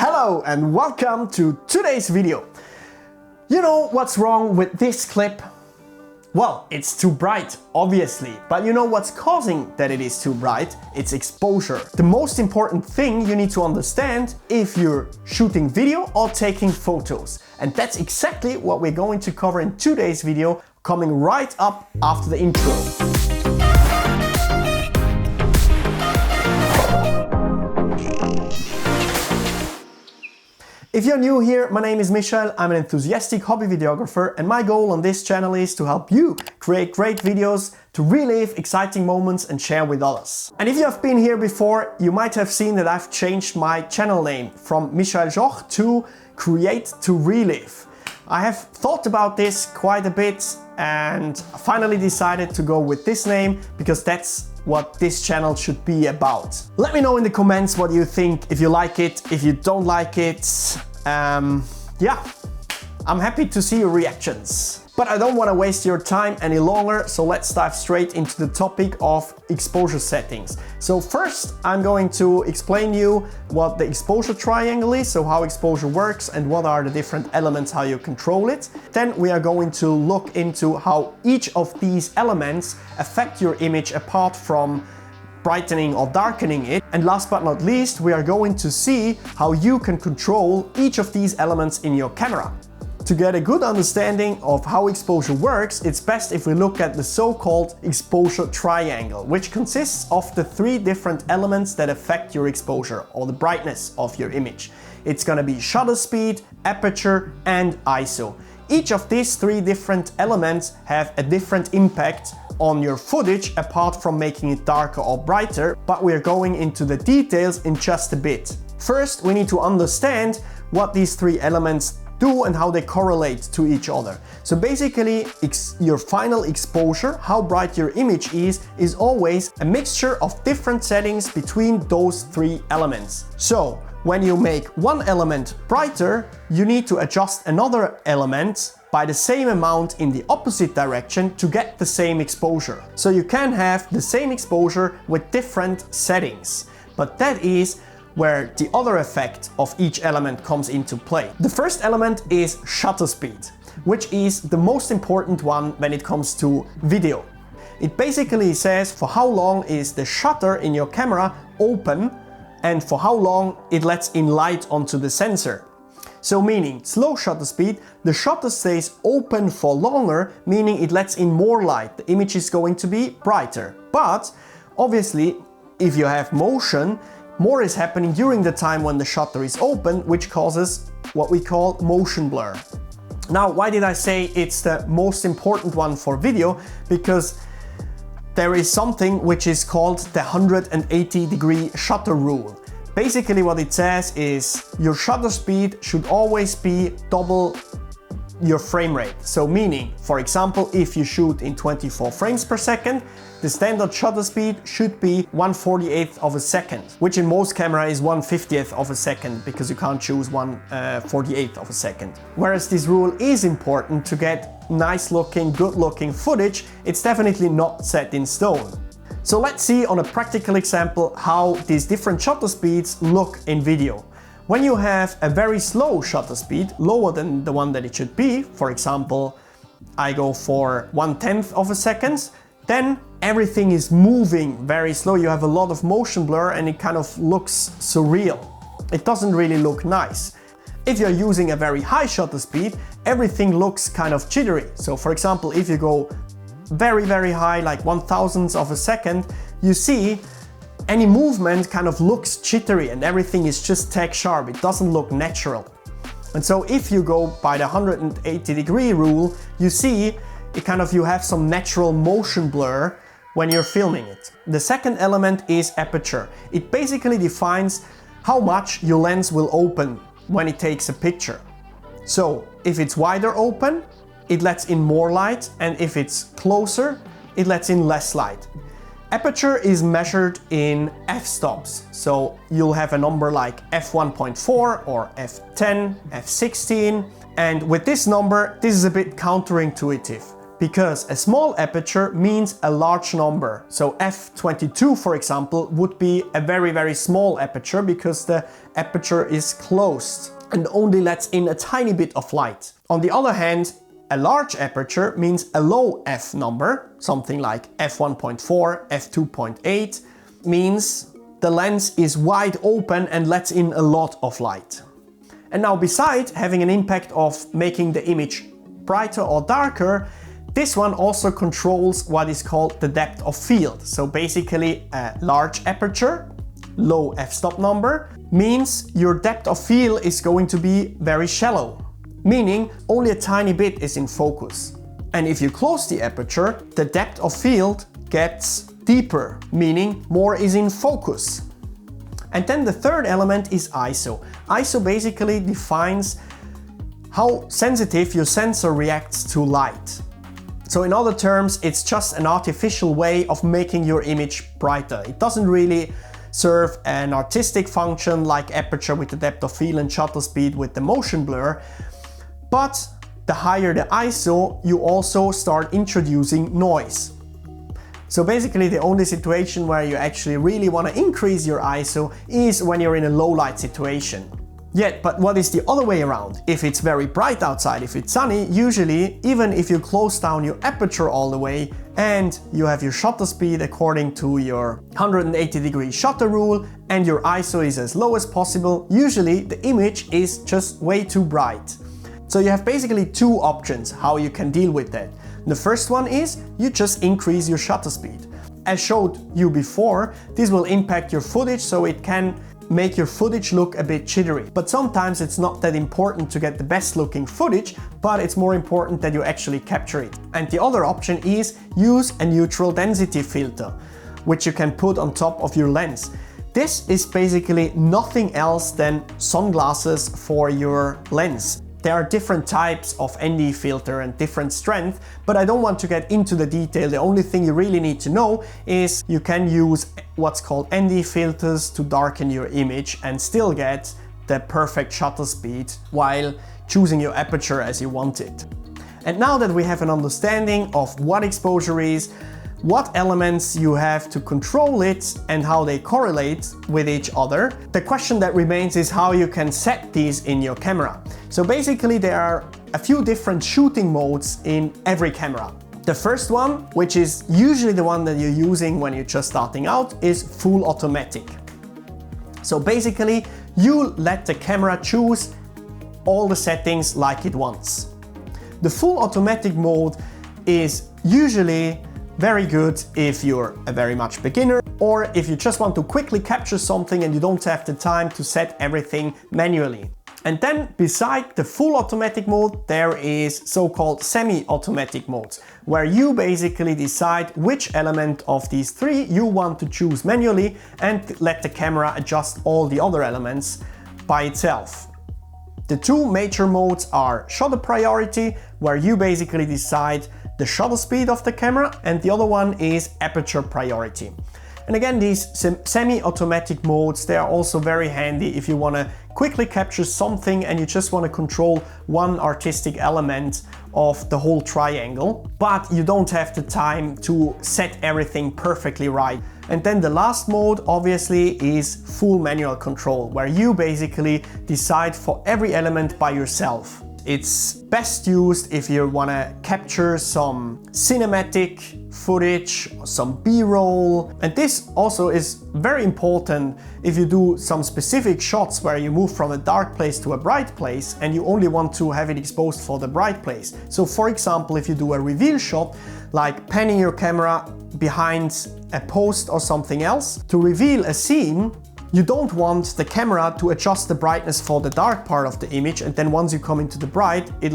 Hello and welcome to today's video. You know what's wrong with this clip? Well, it's too bright, obviously, but you know what's causing that it is too bright? It's exposure. The most important thing you need to understand if you're shooting video or taking photos. And that's exactly what we're going to cover in today's video, coming right up after the intro. If you're new here, my name is Michael, I'm an enthusiastic hobby videographer, and my goal on this channel is to help you create great videos, to relive exciting moments and share with others. And if you have been here before, you might have seen that I've changed my channel name from Michael Joch to Create to Relive. I have thought about this quite a bit and finally decided to go with this name because that's what this channel should be about. Let me know in the comments what you think, if you like it, if you don't like it. Yeah, I'm happy to see your reactions. But I don't want to waste your time any longer, so let's dive straight into the topic of exposure settings. So first, I'm going to explain you what the exposure triangle is, so how exposure works and what are the different elements, how you control it. Then we are going to look into how each of these elements affect your image apart from brightening or darkening it. And last but not least, we are going to see how you can control each of these elements in your camera. To get a good understanding of how exposure works, it's best if we look at the so-called exposure triangle, which consists of the three different elements that affect your exposure or the brightness of your image. It's gonna be shutter speed, aperture, and ISO. Each of these three different elements have a different impact on your footage apart from making it darker or brighter, but we're going into the details in just a bit. First, we need to understand what these three elements do and how they correlate to each other. So basically, your final exposure, how bright your image is always a mixture of different settings between those three elements. So when you make one element brighter, you need to adjust another element by the same amount in the opposite direction to get the same exposure. So you can have the same exposure with different settings, but that is where the other effect of each element comes into play. The first element is shutter speed, which is the most important one when it comes to video. It basically says for how long is the shutter in your camera open and for how long it lets in light onto the sensor. So meaning slow shutter speed, the shutter stays open for longer, meaning it lets in more light. The image is going to be brighter. But obviously, if you have motion, more is happening during the time when the shutter is open, which causes what we call motion blur. Now, why did I say it's the most important one for video? Because there is something which is called the 180-degree shutter rule. Basically what it says is your shutter speed should always be double your frame rate. So meaning, for example, if you shoot in 24 frames per second, the standard shutter speed should be 1/48th of a second, which in most camera is 1/50th of a second because you can't choose 1/48th of a second. Whereas this rule is important to get nice looking, good looking footage, it's definitely not set in stone. So let's see on a practical example how these different shutter speeds look in video. When you have a very slow shutter speed, lower than the one that it should be, for example, I go for 1/10th of a second, then everything is moving very slow. You have a lot of motion blur and it kind of looks surreal. It doesn't really look nice. If you're using a very high shutter speed, everything looks kind of jittery. So for example, if you go very, very high, like 1/1000th of a second, you see any movement kind of looks jittery and everything is just tack sharp. It doesn't look natural. And so if you go by the 180-degree rule, you see you have some natural motion blur when you're filming it. The second element is aperture. It basically defines how much your lens will open when it takes a picture. So if it's wider open, it lets in more light, and if it's closer, it lets in less light. Aperture is measured in f-stops, so you'll have a number like f1.4 or f10, f16, and with this number, this is a bit counterintuitive because a small aperture means a large number. So f22, for example, would be a very small aperture because the aperture is closed and only lets in a tiny bit of light. On the other hand, a large aperture means a low f number, something like f1.4, f2.8, means the lens is wide open and lets in a lot of light. And now, besides having an impact of making the image brighter or darker, this one also controls what is called the depth of field. So basically a large aperture, low f-stop number, means your depth of field is going to be very shallow, meaning only a tiny bit is in focus. And if you close the aperture, the depth of field gets deeper, meaning more is in focus. And then the third element is ISO. ISO basically defines how sensitive your sensor reacts to light. So in other terms, it's just an artificial way of making your image brighter. It doesn't really serve an artistic function like aperture with the depth of field and shutter speed with the motion blur. But the higher the ISO, you also start introducing noise. So basically the only situation where you actually really want to increase your ISO is when you're in a low light situation. But what is the other way around? If it's very bright outside, if it's sunny, usually even if you close down your aperture all the way and you have your shutter speed according to your 180-degree shutter rule and your ISO is as low as possible, usually the image is just way too bright. So you have basically two options how you can deal with that. The first one is you just increase your shutter speed. As showed you before, this will impact your footage, so it can make your footage look a bit jittery. But sometimes it's not that important to get the best looking footage, but it's more important that you actually capture it. And the other option is use a neutral density filter, which you can put on top of your lens. This is basically nothing else than sunglasses for your lens. There are different types of ND filter and different strength, but I don't want to get into the detail. The only thing you really need to know is you can use what's called ND filters to darken your image and still get the perfect shutter speed while choosing your aperture as you want it. And now that we have an understanding of what exposure is, what elements you have to control it and how they correlate with each other, the question that remains is how you can set these in your camera. So basically there are a few different shooting modes in every camera. The first one, which is usually the one that you're using when you're just starting out, is full automatic. So basically you let the camera choose all the settings like it wants. The full automatic mode is usually very good if you're a very much beginner or if you just want to quickly capture something and you don't have the time to set everything manually. And then beside the full automatic mode, there is so-called semi-automatic modes, where you basically decide which element of these three you want to choose manually and let the camera adjust all the other elements by itself. The two major modes are shutter priority, where you basically decide the shutter speed of the camera, and the other one is aperture priority. And again, these semi-automatic modes, they are also very handy if you want to quickly capture something and you just want to control one artistic element of the whole triangle, but you don't have the time to set everything perfectly right. And then the last mode obviously is full manual control, where you basically decide for every element by yourself. It's best used if you want to capture some cinematic footage, some B-roll, and this also is very important if you do some specific shots where you move from a dark place to a bright place and you only want to have it exposed for the bright place. So for example, if you do a reveal shot, like panning your camera behind a post or something else to reveal a scene, you don't want the camera to adjust the brightness for the dark part of the image, and then once you come into the bright, it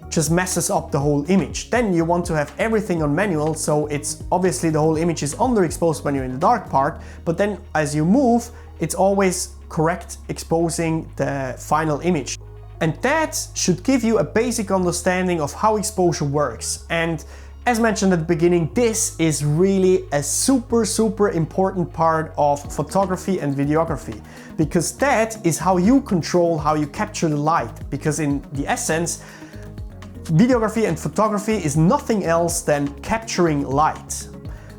just messes up the whole image. Then you want to have everything on manual, so it's obviously the whole image is underexposed when you're in the dark part, but then as you move, it's always correct exposing the final image. And that should give you a basic understanding of how exposure works. And as mentioned at the beginning, this is really a super important part of photography and videography, because that is how you control how you capture the light. Because in the essence, Videography and photography is nothing else than capturing light.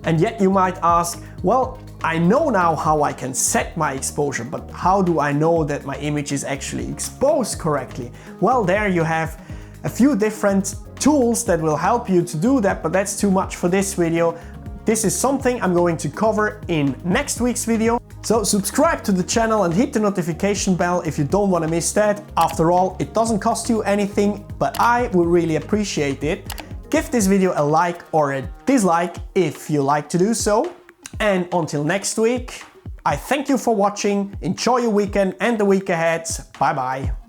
And yet you might ask, well, I know now how I can set my exposure, but how do I know that my image is actually exposed correctly? Well, there you have a few different tools that will help you to do that, but that's too much for this video. This is something I'm going to cover in next week's video. So subscribe to the channel and hit the notification bell if you don't want to miss that. After all, it doesn't cost you anything, but I would really appreciate it. Give this video a like or a dislike if you like to do so. And until next week, I thank you for watching, enjoy your weekend and the week ahead. Bye bye.